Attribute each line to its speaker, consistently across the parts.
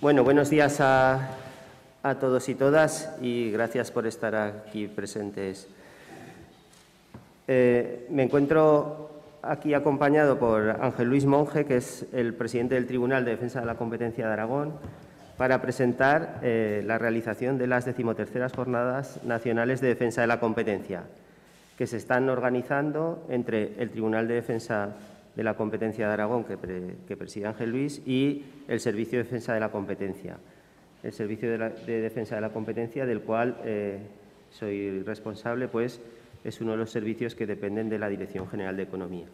Speaker 1: Bueno, buenos días a todos y todas y gracias por estar aquí presentes. Me encuentro aquí acompañado por Ángel Luis Monge, que es el presidente del Tribunal de Defensa de la Competencia de Aragón, para presentar la realización de las 13º Jornadas Nacionales de Defensa de la Competencia, que se están organizando entre el Tribunal de Defensa de la Competencia de Aragón, que preside Ángel Luis, y el Servicio de Defensa de la Competencia. El Servicio de Defensa de la Competencia, del cual soy responsable, pues es uno de los servicios que dependen de la Dirección General de Economía.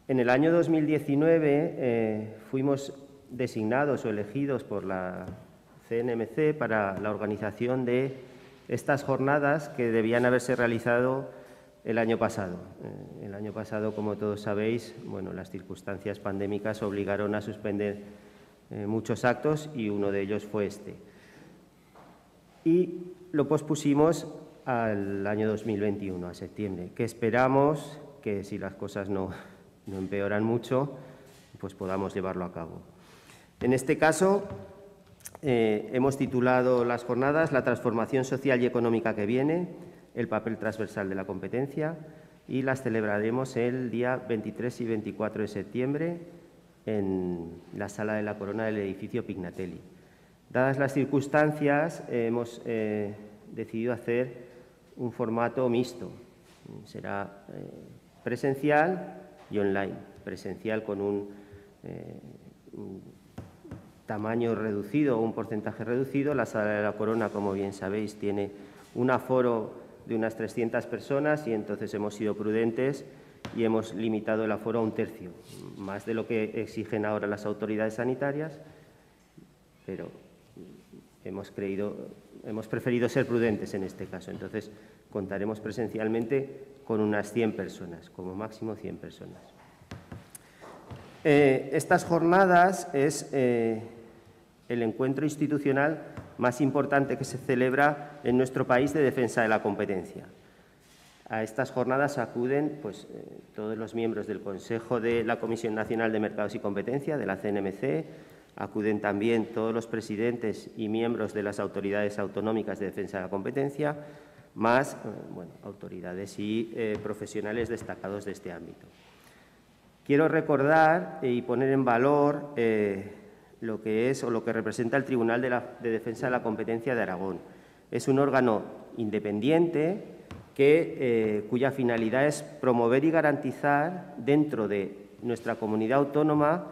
Speaker 1: En el año 2019 fuimos designados o elegidos por la CNMC para la organización de estas jornadas que debían haberse realizado el año pasado. El año pasado, como todos sabéis, bueno, las circunstancias pandémicas obligaron a suspender muchos actos y uno de ellos fue este. Y lo pospusimos al año 2021, a septiembre, que esperamos que, si las cosas no empeoran mucho, pues podamos llevarlo a cabo. En este caso, hemos titulado las jornadas «La transformación social y económica que viene, el papel transversal de la competencia», y las celebraremos el día 23 y 24 de septiembre en la Sala de la Corona del edificio Pignatelli. Dadas las circunstancias, hemos decidido hacer un formato mixto. Será presencial y online. Presencial con un tamaño reducido o un porcentaje reducido. La Sala de la Corona, como bien sabéis, tiene un aforo de unas 300 personas y entonces hemos sido prudentes y hemos limitado el aforo a 1/3, más de lo que exigen ahora las autoridades sanitarias, pero hemos preferido ser prudentes en este caso. Entonces, contaremos presencialmente con unas 100 personas, como máximo 100 personas. Estas jornadas es el encuentro institucional más importante que se celebra en nuestro país de defensa de la competencia. A estas jornadas acuden pues, todos los miembros del Consejo de la Comisión Nacional de Mercados y Competencia, de la CNMC, acuden también todos los presidentes y miembros de las autoridades autonómicas de defensa de la competencia, más autoridades y profesionales destacados de este ámbito. Quiero recordar y poner en valor lo que es o lo que representa el Tribunal de Defensa de la Competencia de Aragón. Es un órgano independiente cuya finalidad es promover y garantizar dentro de nuestra comunidad autónoma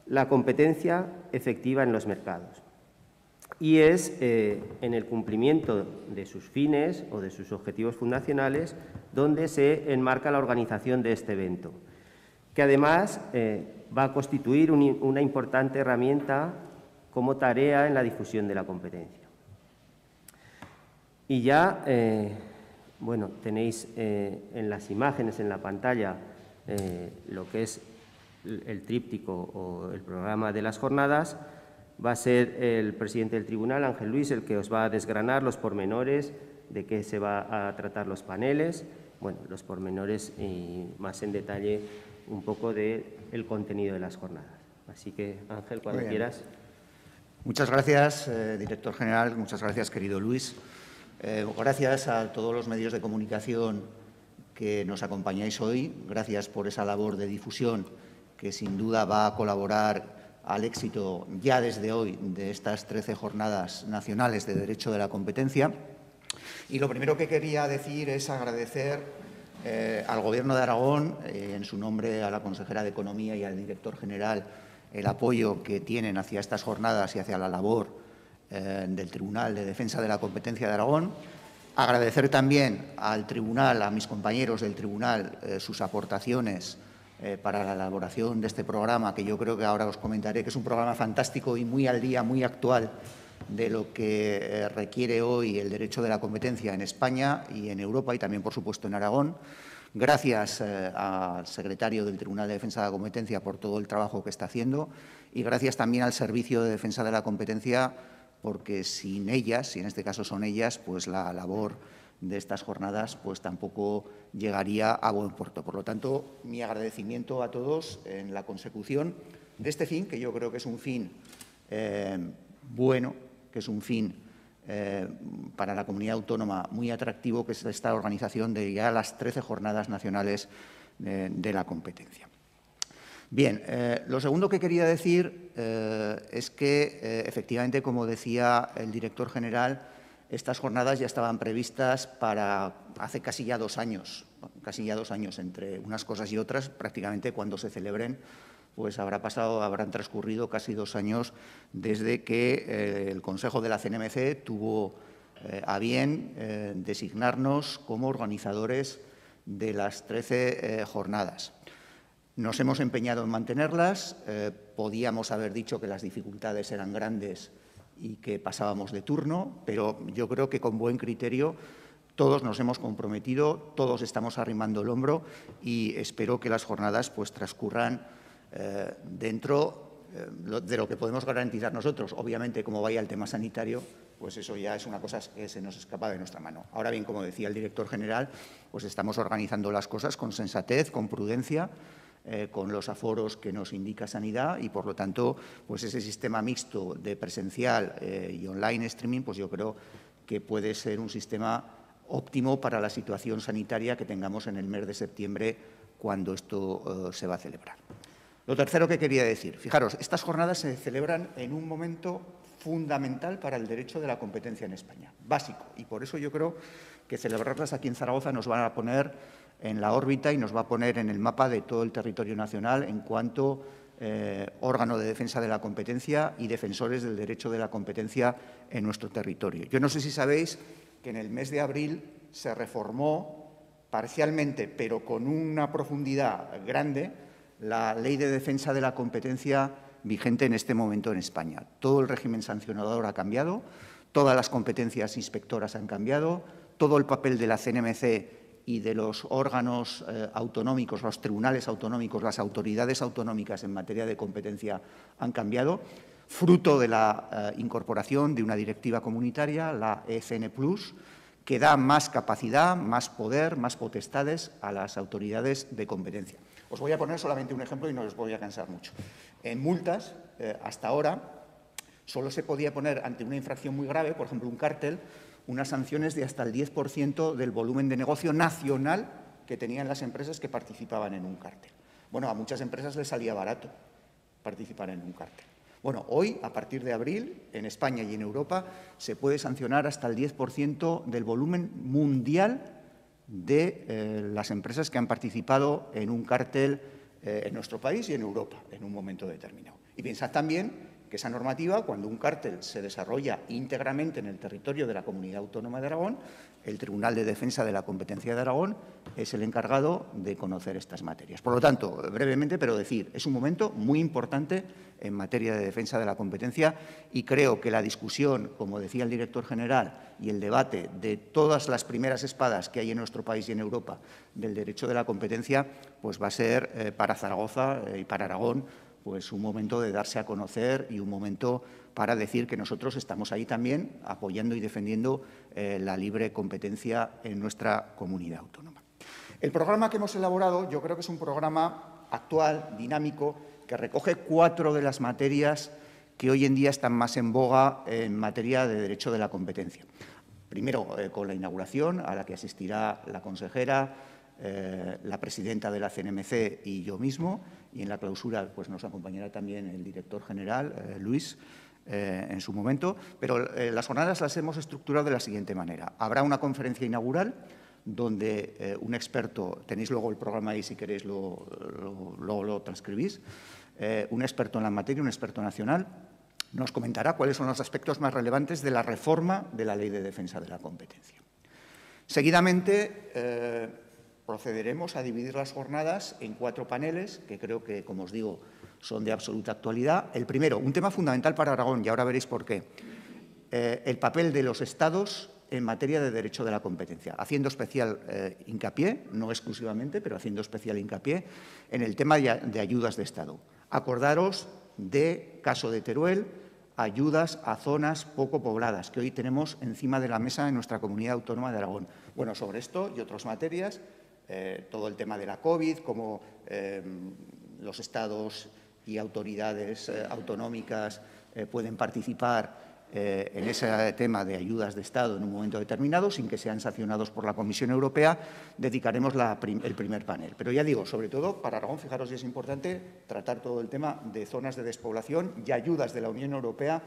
Speaker 1: la competencia efectiva en los mercados. Y es en el cumplimiento de sus fines o de sus objetivos fundacionales donde se enmarca la organización de este evento, que además va a constituir una importante herramienta como tarea en la difusión de la competencia. Y ya, tenéis en las imágenes, en la pantalla, lo que es el tríptico o el programa de las jornadas. Va a ser el presidente del tribunal, Ángel Luis, el que os va a desgranar los pormenores de qué se va a tratar los paneles, los pormenores y más en detalle un poco del contenido de las jornadas. Así que, Ángel, cuando quieras.
Speaker 2: Muchas gracias, director general. Muchas gracias, querido Luis. Gracias a todos los medios de comunicación que nos acompañáis hoy. Gracias por esa labor de difusión que sin duda va a colaborar al éxito ya desde hoy de estas 13 jornadas nacionales de Derecho de la Competencia. Y lo primero que quería decir es agradecer al Gobierno de Aragón, en su nombre a la consejera de Economía y al director general, el apoyo que tienen hacia estas jornadas y hacia la labor del Tribunal de Defensa de la Competencia de Aragón. Agradecer también al Tribunal, a mis compañeros del Tribunal, sus aportaciones para la elaboración de este programa, que yo creo que ahora os comentaré, que es un programa fantástico y muy al día, muy actual de lo que requiere hoy el derecho de la competencia en España y en Europa y también, por supuesto, en Aragón. Gracias al secretario del Tribunal de Defensa de la Competencia por todo el trabajo que está haciendo y gracias también al Servicio de Defensa de la Competencia, porque sin ellas, y en este caso son ellas, pues la labor de estas jornadas pues tampoco llegaría a buen puerto. Por lo tanto, mi agradecimiento a todos en la consecución de este fin, que yo creo que es un fin bueno, que es un fin para la comunidad autónoma muy atractivo, que es esta organización de ya las 13 jornadas nacionales de la competencia. Bien, lo segundo que quería decir es que, efectivamente, como decía el director general, estas jornadas ya estaban previstas para hace casi ya 2 años, entre unas cosas y otras, prácticamente cuando se celebren, pues habrán transcurrido casi 2 años desde que el Consejo de la CNMC tuvo a bien designarnos como organizadores de las 13 jornadas. Nos hemos empeñado en mantenerlas, podíamos haber dicho que las dificultades eran grandes y que pasábamos de turno, pero yo creo que con buen criterio todos nos hemos comprometido, todos estamos arrimando el hombro y espero que las jornadas pues, transcurran dentro de lo que podemos garantizar nosotros. Obviamente, como vaya el tema sanitario, pues eso ya es una cosa que se nos escapa de nuestra mano. Ahora bien, como decía el director general, pues estamos organizando las cosas con sensatez, con prudencia, con los aforos que nos indica Sanidad y, por lo tanto, pues ese sistema mixto de presencial y online streaming, pues yo creo que puede ser un sistema óptimo para la situación sanitaria que tengamos en el mes de septiembre cuando esto se va a celebrar. Lo tercero que quería decir, fijaros, estas jornadas se celebran en un momento fundamental para el derecho de la competencia en España, básico, y por eso yo creo que celebrarlas aquí en Zaragoza nos van a poner en la órbita y nos va a poner en el mapa de todo el territorio nacional en cuanto órgano de defensa de la competencia y defensores del derecho de la competencia en nuestro territorio. Yo no sé si sabéis que en el mes de abril se reformó parcialmente, pero con una profundidad grande, la Ley de Defensa de la Competencia vigente en este momento en España. Todo el régimen sancionador ha cambiado, todas las competencias inspectoras han cambiado, todo el papel de la CNMC y de los órganos autonómicos, los tribunales autonómicos, las autoridades autonómicas en materia de competencia han cambiado, fruto de la incorporación de una directiva comunitaria, la ECN+, que da más capacidad, más poder, más potestades a las autoridades de competencia. Os voy a poner solamente un ejemplo y no os voy a cansar mucho. En multas, hasta ahora, solo se podía poner ante una infracción muy grave, por ejemplo, un cártel, unas sanciones de hasta el 10% del volumen de negocio nacional que tenían las empresas que participaban en un cártel. Bueno, a muchas empresas les salía barato participar en un cártel. Bueno, hoy, a partir de abril, en España y en Europa, se puede sancionar hasta el 10% del volumen mundial de las empresas que han participado en un cártel en nuestro país y en Europa en un momento determinado. Y pensad también que esa normativa, cuando un cártel se desarrolla íntegramente en el territorio de la Comunidad Autónoma de Aragón, el Tribunal de Defensa de la Competencia de Aragón es el encargado de conocer estas materias. Por lo tanto, brevemente, pero decir, es un momento muy importante en materia de defensa de la competencia y creo que la discusión, como decía el director general, y el debate de todas las primeras espadas que hay en nuestro país y en Europa del derecho de la competencia, pues va a ser para Zaragoza y para Aragón pues un momento de darse a conocer y un momento para decir que nosotros estamos ahí también apoyando y defendiendo la libre competencia en nuestra comunidad autónoma. El programa que hemos elaborado yo creo que es un programa actual, dinámico, que recoge 4 de las materias que hoy en día están más en boga en materia de derecho de la competencia. Primero, con la inauguración, a la que asistirá la consejera, la presidenta de la CNMC y yo mismo, y en la clausura pues, nos acompañará también el director general, Luis, en su momento. Pero las jornadas las hemos estructurado de la siguiente manera. Habrá una conferencia inaugural donde un experto, tenéis luego el programa ahí si queréis lo transcribís, un experto en la materia, un experto nacional, nos comentará cuáles son los aspectos más relevantes de la reforma de la Ley de Defensa de la Competencia. Seguidamente, procederemos a dividir las jornadas en 4 paneles, que creo que, como os digo, son de absoluta actualidad. El primero, un tema fundamental para Aragón, y ahora veréis por qué, el papel de los Estados en materia de derecho de la competencia, haciendo especial hincapié, no exclusivamente, pero haciendo especial hincapié en el tema de ayudas de Estado. Acordaros de, caso de Teruel, ayudas a zonas poco pobladas, que hoy tenemos encima de la mesa en nuestra comunidad autónoma de Aragón. Bueno, sobre esto y otras materias, todo el tema de la COVID, cómo los estados y autoridades autonómicas pueden participar en ese tema de ayudas de Estado en un momento determinado, sin que sean sancionados por la Comisión Europea, dedicaremos el primer panel. Pero ya digo, sobre todo para Aragón, fijaros, y es importante tratar todo el tema de zonas de despoblación y ayudas de la Unión Europea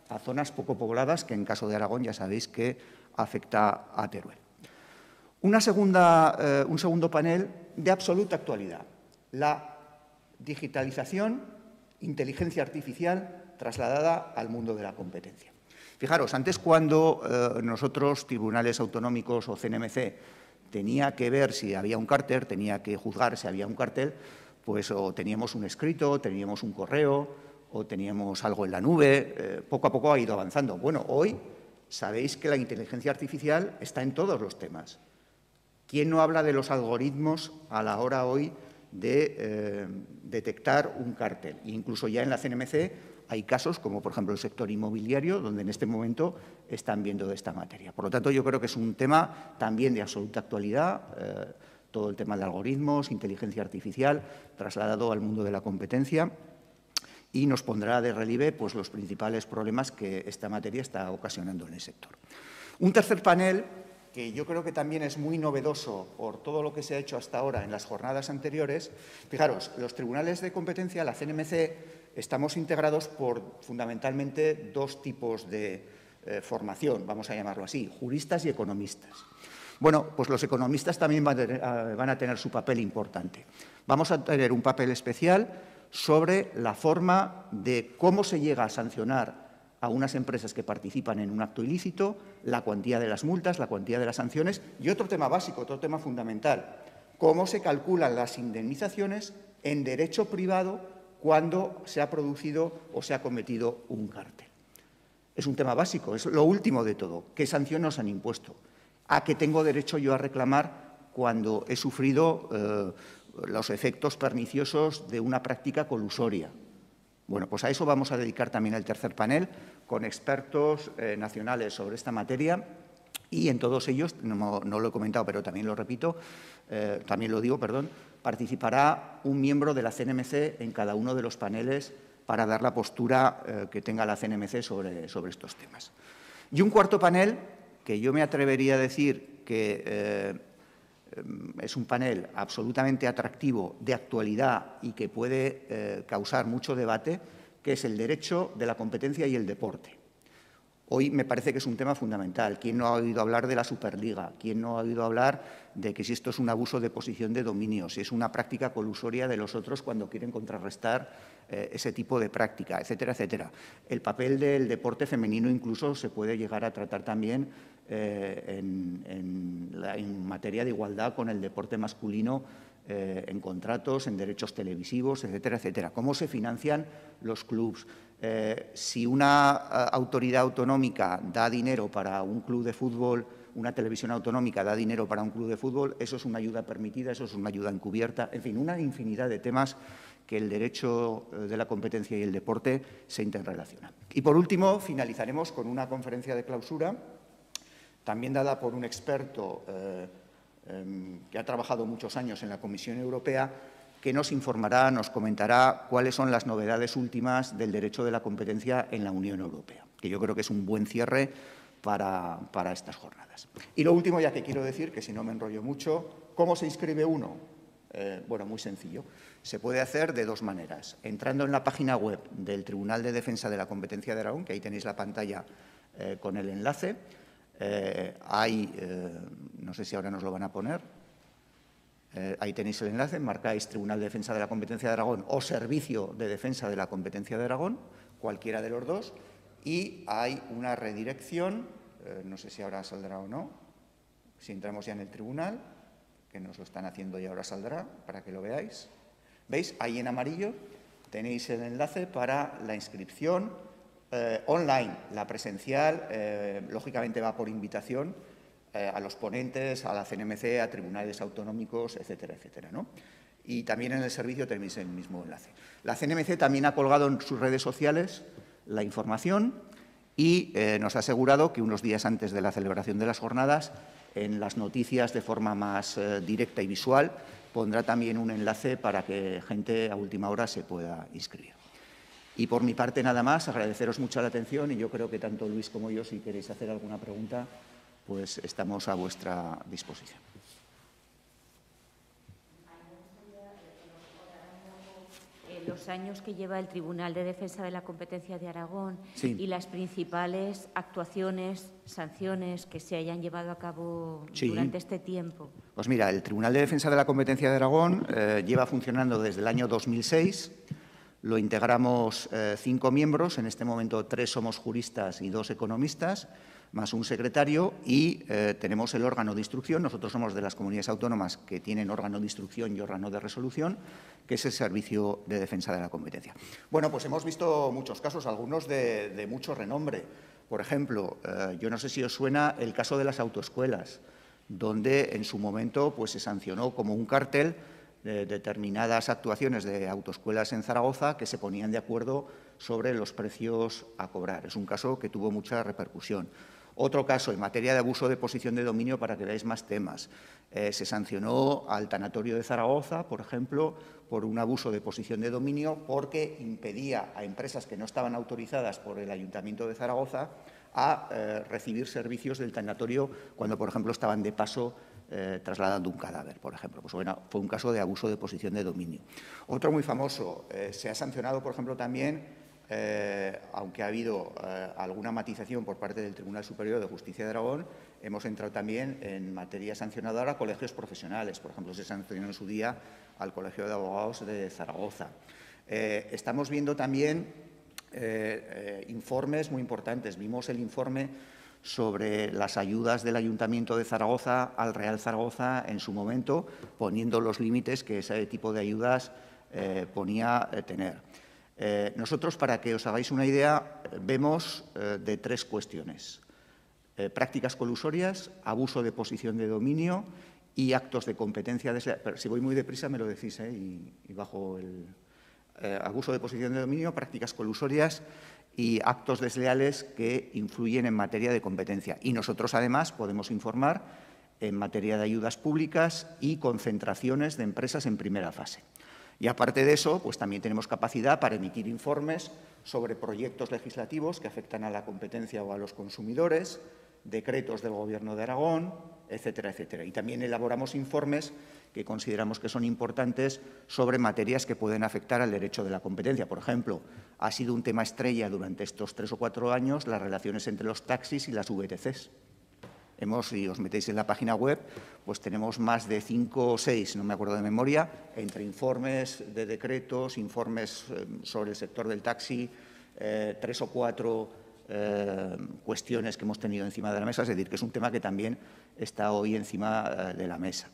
Speaker 2: a zonas poco pobladas, que en caso de Aragón ya sabéis que afecta a Teruel. Un segundo panel de absoluta actualidad, la digitalización, inteligencia artificial trasladada al mundo de la competencia. Fijaros, antes cuando nosotros, tribunales autonómicos o CNMC, tenía que ver si había un cártel, tenía que juzgar si había un cartel, pues o teníamos un escrito, teníamos un correo o teníamos algo en la nube, poco a poco ha ido avanzando. Bueno, hoy sabéis que la inteligencia artificial está en todos los temas. ¿Quién no habla de los algoritmos a la hora hoy de detectar un cártel? E incluso ya en la CNMC hay casos, como por ejemplo el sector inmobiliario, donde en este momento están viendo de esta materia. Por lo tanto, yo creo que es un tema también de absoluta actualidad, todo el tema de algoritmos, inteligencia artificial, trasladado al mundo de la competencia, y nos pondrá de relieve pues, los principales problemas que esta materia está ocasionando en el sector. Un tercer panel, que yo creo que también es muy novedoso por todo lo que se ha hecho hasta ahora en las jornadas anteriores. Fijaros, los tribunales de competencia, la CNMC, estamos integrados por fundamentalmente dos tipos de formación, vamos a llamarlo así, juristas y economistas. Bueno, pues los economistas también van a tener su papel importante. Vamos a tener un papel especial sobre la forma de cómo se llega a sancionar a unas empresas que participan en un acto ilícito, la cuantía de las multas, la cuantía de las sanciones y otro tema básico, otro tema fundamental, cómo se calculan las indemnizaciones en derecho privado cuando se ha producido o se ha cometido un cártel. Es un tema básico, es lo último de todo. ¿Qué sanción nos han impuesto? ¿A qué tengo derecho yo a reclamar cuando he sufrido los efectos perniciosos de una práctica colusoria? Bueno, pues a eso vamos a dedicar también el tercer panel, con expertos nacionales sobre esta materia, y en todos ellos, no lo he comentado, pero también lo repito, también lo digo, perdón, participará un miembro de la CNMC en cada uno de los paneles para dar la postura que tenga la CNMC sobre estos temas. Y un cuarto panel, que yo me atrevería a decir que es un panel absolutamente atractivo, de actualidad y que puede causar mucho debate, que es el derecho de la competencia y el deporte. Hoy me parece que es un tema fundamental. ¿Quién no ha oído hablar de la Superliga? ¿Quién no ha oído hablar de que si esto es un abuso de posición de dominio, si es una práctica colusoria de los otros cuando quieren contrarrestar ese tipo de práctica, etcétera, etcétera? El papel del deporte femenino incluso se puede llegar a tratar también en materia de igualdad con el deporte masculino en contratos, en derechos televisivos, etcétera, etcétera. ¿Cómo se financian los clubs? Si una autoridad autonómica da dinero para un club de fútbol, una televisión autonómica da dinero para un club de fútbol, eso es una ayuda permitida, eso es una ayuda encubierta, en fin, una infinidad de temas que el derecho de la competencia y el deporte se interrelacionan. Y por último, finalizaremos con una conferencia de clausura, también dada por un experto que ha trabajado muchos años en la Comisión Europea, que nos informará, nos comentará cuáles son las novedades últimas del derecho de la competencia en la Unión Europea, que yo creo que es un buen cierre para estas jornadas. Y lo último, ya que quiero decir, que si no me enrollo mucho, ¿cómo se inscribe uno? Bueno, muy sencillo. Se puede hacer de dos maneras. Entrando en la página web del Tribunal de Defensa de la Competencia de Aragón, que ahí tenéis la pantalla con el enlace. No sé si ahora nos lo van a poner. Ahí tenéis el enlace, marcáis Tribunal de Defensa de la Competencia de Aragón o Servicio de Defensa de la Competencia de Aragón, cualquiera de los dos, y hay una redirección, no sé si ahora saldrá o no, si entramos ya en el tribunal, que nos lo están haciendo y ahora saldrá, para que lo veáis. ¿Veis? Ahí en amarillo tenéis el enlace para la inscripción online. La presencial, lógicamente, va por invitación a los ponentes, a la CNMC, a tribunales autonómicos, etcétera, etcétera, ¿no? Y también en el servicio tenéis el mismo enlace. La CNMC también ha colgado en sus redes sociales la información y nos ha asegurado que unos días antes de la celebración de las jornadas, en las noticias de forma más directa y visual, pondrá también un enlace para que gente a última hora se pueda inscribir. Y por mi parte nada más, agradeceros mucho la atención y yo creo que tanto Luis como yo, si queréis hacer alguna pregunta, pues estamos a vuestra disposición.
Speaker 3: Los años que lleva el Tribunal de Defensa de la Competencia de Aragón
Speaker 2: Sí.
Speaker 3: y las principales actuaciones, sanciones que se hayan llevado a cabo
Speaker 2: Sí.
Speaker 3: durante este tiempo.
Speaker 2: Pues mira, el Tribunal de Defensa de la Competencia de Aragón lleva funcionando desde el año 2006. Lo integramos 5 miembros. En este momento 3 somos juristas y 2 economistas, más un secretario, y tenemos el órgano de instrucción. Nosotros somos de las comunidades autónomas que tienen órgano de instrucción y órgano de resolución, que es el Servicio de Defensa de la Competencia. Bueno, pues hemos visto muchos casos, algunos de mucho renombre. Por ejemplo, yo no sé si os suena el caso de las autoescuelas, donde en su momento pues, se sancionó como un cártel determinadas actuaciones de autoescuelas en Zaragoza que se ponían de acuerdo sobre los precios a cobrar. Es un caso que tuvo mucha repercusión. Otro caso, en materia de abuso de posición de dominio, para que veáis más temas. Se sancionó al tanatorio de Zaragoza, por ejemplo, por un abuso de posición de dominio porque impedía a empresas que no estaban autorizadas por el Ayuntamiento de Zaragoza a recibir servicios del tanatorio cuando, por ejemplo, estaban de paso trasladando un cadáver, por ejemplo. Pues bueno, fue un caso de abuso de posición de dominio. Otro muy famoso, se ha sancionado, por ejemplo, también, aunque ha habido alguna matización por parte del Tribunal Superior de Justicia de Aragón, hemos entrado también en materia sancionadora a colegios profesionales. Por ejemplo, se sancionó en su día al Colegio de Abogados de Zaragoza. Estamos viendo también informes muy importantes. Vimos el informe sobre las ayudas del Ayuntamiento de Zaragoza al Real Zaragoza en su momento, poniendo los límites que ese tipo de ayudas ponía tener. Nosotros, para que os hagáis una idea, vemos de 3 cuestiones. Prácticas colusorias, abuso de posición de dominio y actos de competencia desleal. Pero si voy muy deprisa me lo decís, y bajo el abuso de posición de dominio, prácticas colusorias y actos desleales que influyen en materia de competencia. Y nosotros, además, podemos informar en materia de ayudas públicas y concentraciones de empresas en primera fase. Y aparte de eso, pues también tenemos capacidad para emitir informes sobre proyectos legislativos que afectan a la competencia o a los consumidores, decretos del Gobierno de Aragón, etcétera, etcétera. Y también elaboramos informes que consideramos que son importantes sobre materias que pueden afectar al derecho de la competencia. Por ejemplo, ha sido un tema estrella durante estos 3 o 4 años las relaciones entre los taxis y las VTCs. Si os metéis en la página web, pues tenemos más de 5 o 6, no me acuerdo de memoria, entre informes de decretos, informes sobre el sector del taxi, 3 o 4 cuestiones que hemos tenido encima de la mesa, es decir, que es un tema que también está hoy encima de la mesa.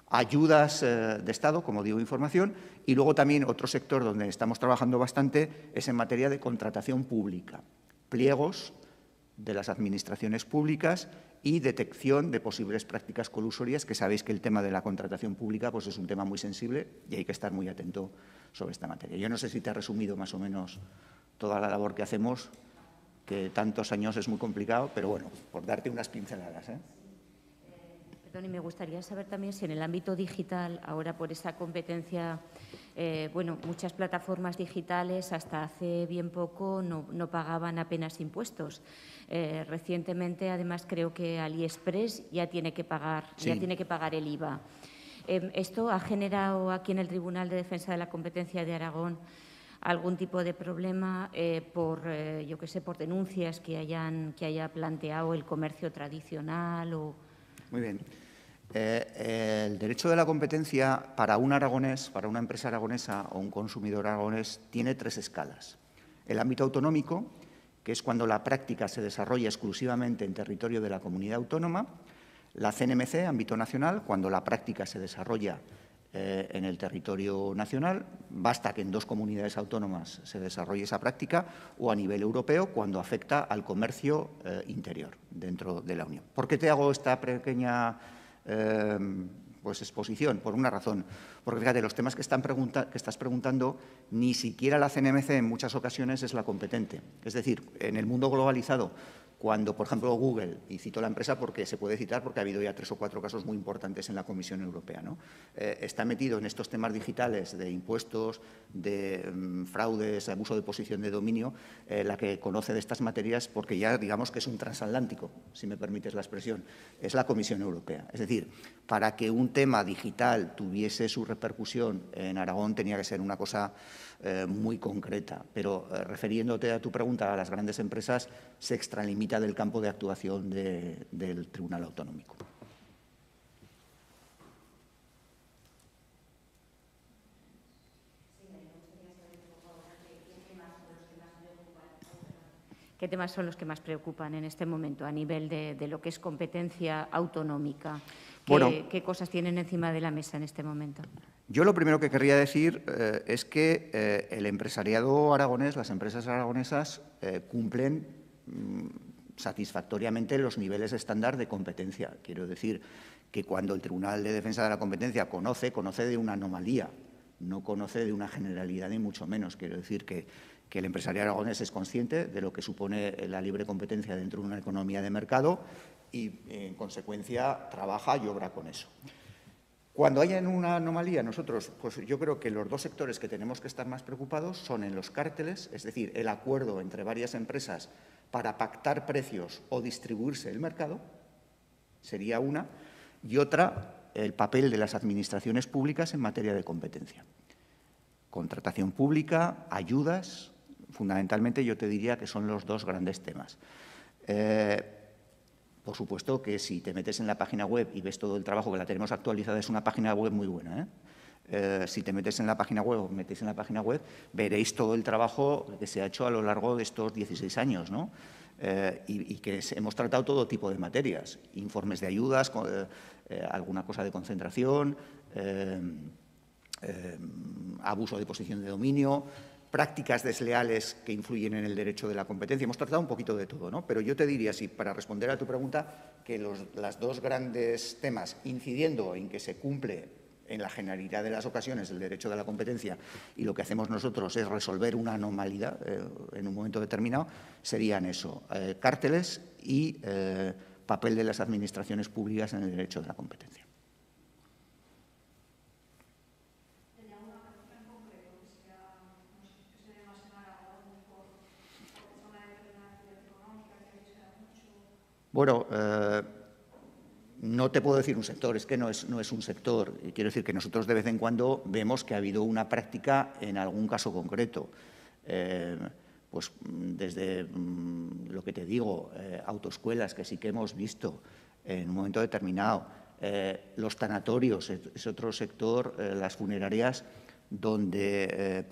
Speaker 2: Ayudas de Estado, como digo, información, y luego también otro sector donde estamos trabajando bastante es en materia de contratación pública, pliegos de las administraciones públicas y detección de posibles prácticas colusorias, que sabéis que el tema de la contratación pública pues es un tema muy sensible y hay que estar muy atento sobre esta materia. Yo no sé si te ha resumido más o menos toda la labor que hacemos, que tantos años es muy complicado, pero bueno, por darte unas pinceladas.
Speaker 3: Perdón, y me gustaría saber también si en el ámbito digital, ahora por esa competencia, bueno, muchas plataformas digitales hasta hace bien poco no pagaban apenas impuestos. Recientemente, además, creo que AliExpress ya tiene que pagar,
Speaker 2: Sí.
Speaker 3: ya tiene que pagar el IVA. ¿Esto ha generado aquí en el Tribunal de Defensa de la Competencia de Aragón algún tipo de problema yo qué sé, por denuncias que haya planteado el comercio tradicional?
Speaker 2: Muy bien. El derecho de la competencia para un aragonés, para una empresa aragonesa o un consumidor aragonés, tiene 3 escalas. El ámbito autonómico, que es cuando la práctica se desarrolla exclusivamente en territorio de la comunidad autónoma. La CNMC, ámbito nacional, cuando la práctica se desarrolla en el territorio nacional, basta que en 2 comunidades autónomas se desarrolle esa práctica, o a nivel europeo cuando afecta al comercio interior dentro de la Unión. ¿Por qué te hago esta pequeña Pues exposición, por una razón. Porque fíjate, los temas que estás preguntando, ni siquiera la CNMC en muchas ocasiones es la competente. Es decir, en el mundo globalizado, cuando, por ejemplo, Google, y cito la empresa porque se puede citar porque ha habido ya 3 o 4 casos muy importantes en la Comisión Europea, ¿no? Está metido en estos temas digitales de impuestos, de fraudes, abuso de posición de dominio, la que conoce de estas materias, porque ya digamos que es un transatlántico, si me permites la expresión, es la Comisión Europea. Es decir, para que un tema digital tuviese su repercusión en Aragón tenía que ser una cosa muy concreta, pero refiriéndote a tu pregunta a las grandes empresas, se extralimita del campo de actuación del Tribunal Autonómico.
Speaker 3: ¿Qué temas son los que más preocupan en este momento a nivel de lo que es competencia autonómica? ¿Qué cosas tienen encima de la mesa en este momento?
Speaker 2: Yo lo primero que querría decir es que el empresariado aragonés, las empresas aragonesas, cumplen satisfactoriamente los niveles estándar de competencia. Quiero decir que cuando el Tribunal de Defensa de la Competencia conoce de una anomalía, no conoce de una generalidad ni mucho menos. Quiero decir que el empresariado aragonés es consciente de lo que supone la libre competencia dentro de una economía de mercado y, en consecuencia, trabaja y obra con eso. Cuando haya una anomalía, nosotros, pues yo creo que los 2 sectores que tenemos que estar más preocupados son en los cárteles, es decir, el acuerdo entre varias empresas para pactar precios o distribuirse el mercado, sería una, y otra, el papel de las administraciones públicas en materia de competencia. Contratación pública, ayudas, fundamentalmente yo te diría que son los 2 grandes temas. Por supuesto que si te metes en la página web y ves todo el trabajo, que la tenemos actualizada, es una página web muy buena, si te metes en la página web o metéis en la página web, veréis todo el trabajo que se ha hecho a lo largo de estos 16 años, ¿no? Y que hemos tratado todo tipo de materias, informes de ayudas, alguna cosa de concentración, abuso de posición de dominio, prácticas desleales que influyen en el derecho de la competencia. Hemos tratado un poquito de todo, ¿no? Pero yo te diría, sí, para responder a tu pregunta, que los 2 grandes temas, incidiendo en que se cumple en la generalidad de las ocasiones el derecho de la competencia y lo que hacemos nosotros es resolver una anomalía en un momento determinado, serían eso, cárteles y papel de las administraciones públicas en el derecho de la competencia. Bueno, no te puedo decir un sector, es que no es un sector. Quiero decir que nosotros de vez en cuando vemos que ha habido una práctica en algún caso concreto. Pues desde lo que te digo, autoescuelas, que sí que hemos visto en un momento determinado. Los tanatorios es otro sector, las funerarias, donde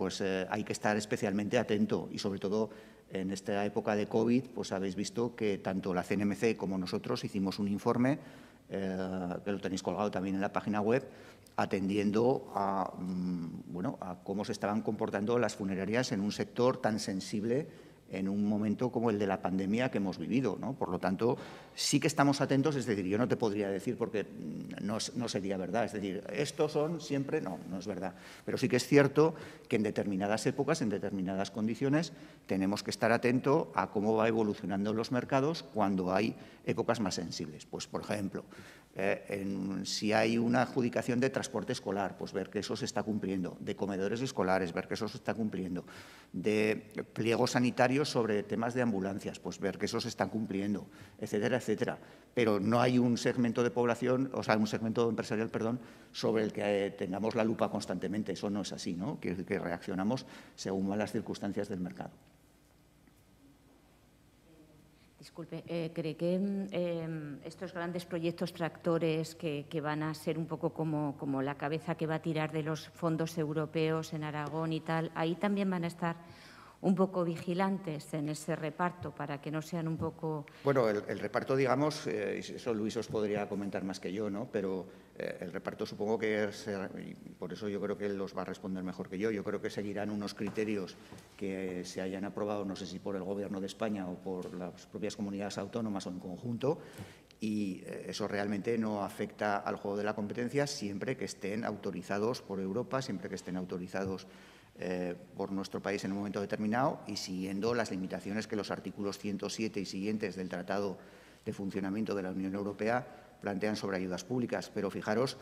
Speaker 2: hay que estar especialmente atento y, sobre todo, en esta época de COVID, pues habéis visto que tanto la CNMC como nosotros hicimos un informe, que lo tenéis colgado también en la página web, atendiendo a cómo se estaban comportando las funerarias en un sector tan sensible en un momento como el de la pandemia que hemos vivido, ¿no? Por lo tanto, sí que estamos atentos, es decir, yo no te podría decir porque no sería verdad, es decir, estos son siempre, no es verdad, pero sí que es cierto que en determinadas épocas, en determinadas condiciones, tenemos que estar atentos a cómo va evolucionando los mercados cuando hay épocas más sensibles. Pues, por ejemplo, si hay una adjudicación de transporte escolar, pues ver que eso se está cumpliendo, de comedores escolares, ver que eso se está cumpliendo, de pliegos sanitarios sobre temas de ambulancias, pues ver que eso se está cumpliendo, etcétera, etcétera. Pero no hay un segmento de población, o sea, un segmento empresarial, perdón, sobre el que tengamos la lupa constantemente. Eso no es así, ¿no? Que reaccionamos según van las circunstancias del mercado.
Speaker 3: Disculpe, ¿cree que estos grandes proyectos tractores que van a ser un poco como la cabeza que va a tirar de los fondos europeos en Aragón y tal, ahí también van a estar un poco vigilantes en ese reparto para que no sean un poco…
Speaker 2: Bueno, el reparto, digamos, eso Luis os podría comentar más que yo, ¿no? Pero el reparto supongo que y por eso yo creo que él los va a responder mejor que yo. Yo creo que seguirán unos criterios que se hayan aprobado, no sé si por el Gobierno de España o por las propias comunidades autónomas o en conjunto, y eso realmente no afecta al juego de la competencia siempre que estén autorizados por Europa, siempre que estén autorizados por nuestro país en un momento determinado y siguiendo las limitaciones que los artículos 107 y siguientes del Tratado de Funcionamiento de la Unión Europea plantean sobre ayudas públicas. Pero fijaros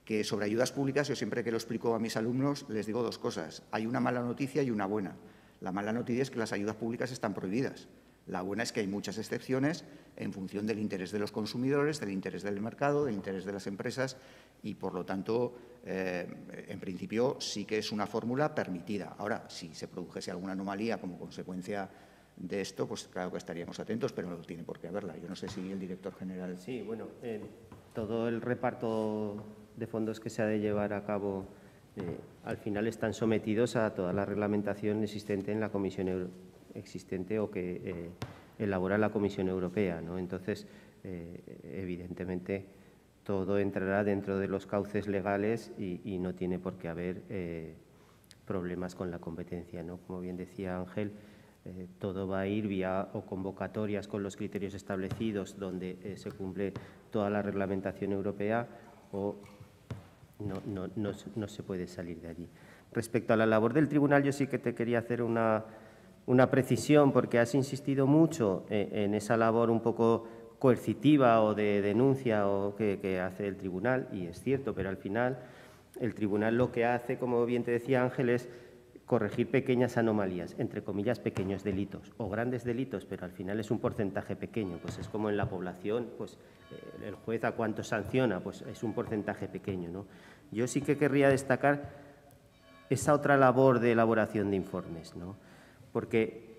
Speaker 2: que sobre ayudas públicas, yo siempre que lo explico a mis alumnos les digo dos cosas. Hay una mala noticia y una buena. La mala noticia es que las ayudas públicas están prohibidas. La buena es que hay muchas excepciones en función del interés de los consumidores, del interés del mercado, del interés de las empresas y, por lo tanto, en principio sí que es una fórmula permitida. Ahora, si se produjese alguna anomalía como consecuencia de esto, pues claro que estaríamos atentos, pero no tiene por qué haberla. Yo no sé si el director general…
Speaker 1: Sí, bueno, todo el reparto de fondos que se ha de llevar a cabo al final están sometidos a toda la reglamentación existente en la Comisión existente o que elabora la Comisión Europea, ¿no? Entonces, evidentemente, todo entrará dentro de los cauces legales y no tiene por qué haber problemas con la competencia, ¿no? Como bien decía Ángel, todo va a ir vía o convocatorias con los criterios establecidos donde se cumple toda la reglamentación europea o no se puede salir de allí. Respecto a la labor del tribunal, yo sí que te quería hacer una precisión, porque has insistido mucho en esa labor un poco coercitiva o de denuncia o que hace el tribunal, y es cierto, pero al final el tribunal lo que hace, como bien te decía Ángel, es corregir pequeñas anomalías, entre comillas, pequeños delitos o grandes delitos, pero al final es un porcentaje pequeño. Pues es como en la población, pues el juez a cuánto sanciona, pues es un porcentaje pequeño, ¿no? Yo sí que querría destacar esa otra labor de elaboración de informes, ¿no? Porque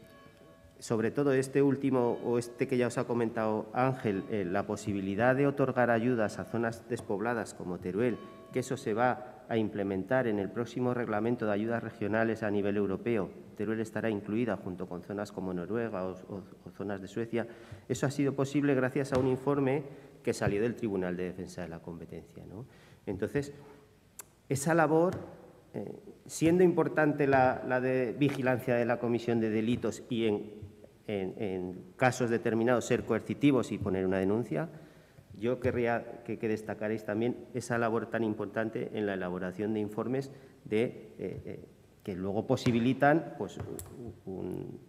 Speaker 1: sobre todo este último o este que ya os ha comentado Ángel, la posibilidad de otorgar ayudas a zonas despobladas como Teruel, que eso se va a implementar en el próximo reglamento de ayudas regionales a nivel europeo. Teruel estará incluida junto con zonas como Noruega o zonas de Suecia. Eso ha sido posible gracias a un informe que salió del Tribunal de Defensa de la Competencia, ¿no? Entonces, esa labor, siendo importante la de vigilancia de la Comisión de Delitos y en casos determinados ser coercitivos y poner una denuncia, yo querría que destacaréis también esa labor tan importante en la elaboración de informes que luego posibilitan pues, un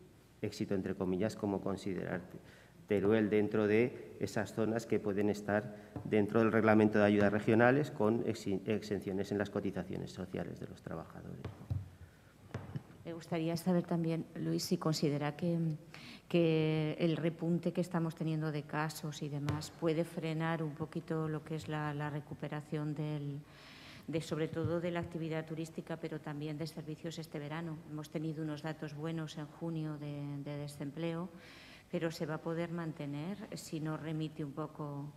Speaker 1: éxito, entre comillas, como considerar Teruel dentro de esas zonas que pueden estar dentro del reglamento de ayudas regionales con exenciones en las cotizaciones sociales de los trabajadores.
Speaker 3: Me gustaría saber también, Luis, si considera que el repunte que estamos teniendo de casos y demás puede frenar un poquito lo que es la recuperación sobre todo de la actividad turística, pero también de servicios este verano. Hemos tenido unos datos buenos en junio de desempleo, pero ¿se va a poder mantener si no remite un poco?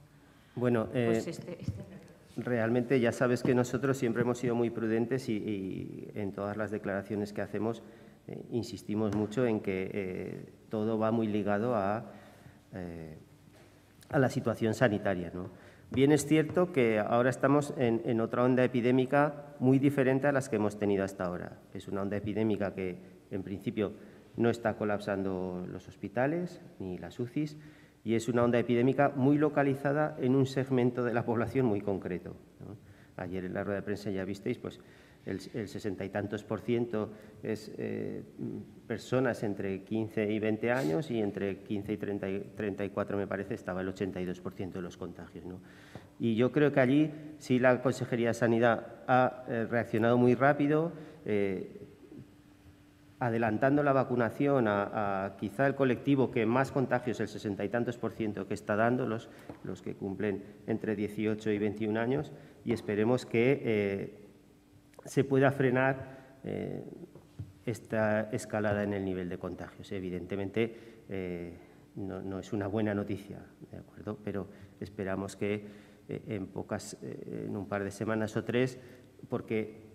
Speaker 1: Bueno, realmente ya sabes que nosotros siempre hemos sido muy prudentes y en todas las declaraciones que hacemos insistimos mucho en que todo va muy ligado a la situación sanitaria, ¿no? Bien es cierto que ahora estamos en otra onda epidémica muy diferente a las que hemos tenido hasta ahora. Es una onda epidémica que, en principio, no está colapsando los hospitales ni las UCIs y es una onda epidémica muy localizada en un segmento de la población muy concreto, ¿no? Ayer en la rueda de prensa ya visteis, pues el 60 y tantos % es personas entre 15 y 20 años y entre 15 y 34, me parece, estaba el 82% de los contagios, ¿no? Y yo creo que allí sí la Consejería de Sanidad ha reaccionado muy rápido, adelantando la vacunación a quizá el colectivo que más contagios, el 60 y tantos % que está dando, los que cumplen entre 18 y 21 años, y esperemos que se pueda frenar esta escalada en el nivel de contagios. Evidentemente, no es una buena noticia, ¿de acuerdo? Pero esperamos que en un par de semanas o 3, porque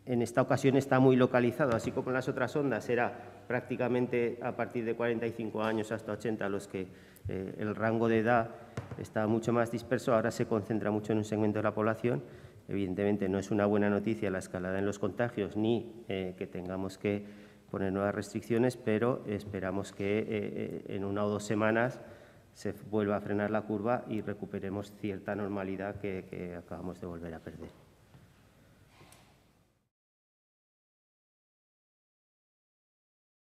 Speaker 1: en esta ocasión está muy localizado, así como en las otras ondas era prácticamente a partir de 45 años hasta 80 los que el rango de edad está mucho más disperso, ahora se concentra mucho en un segmento de la población. Evidentemente no es una buena noticia la escalada en los contagios ni que tengamos que poner nuevas restricciones, pero esperamos que en 1 o 2 semanas se vuelva a frenar la curva y recuperemos cierta normalidad que acabamos de volver a perder.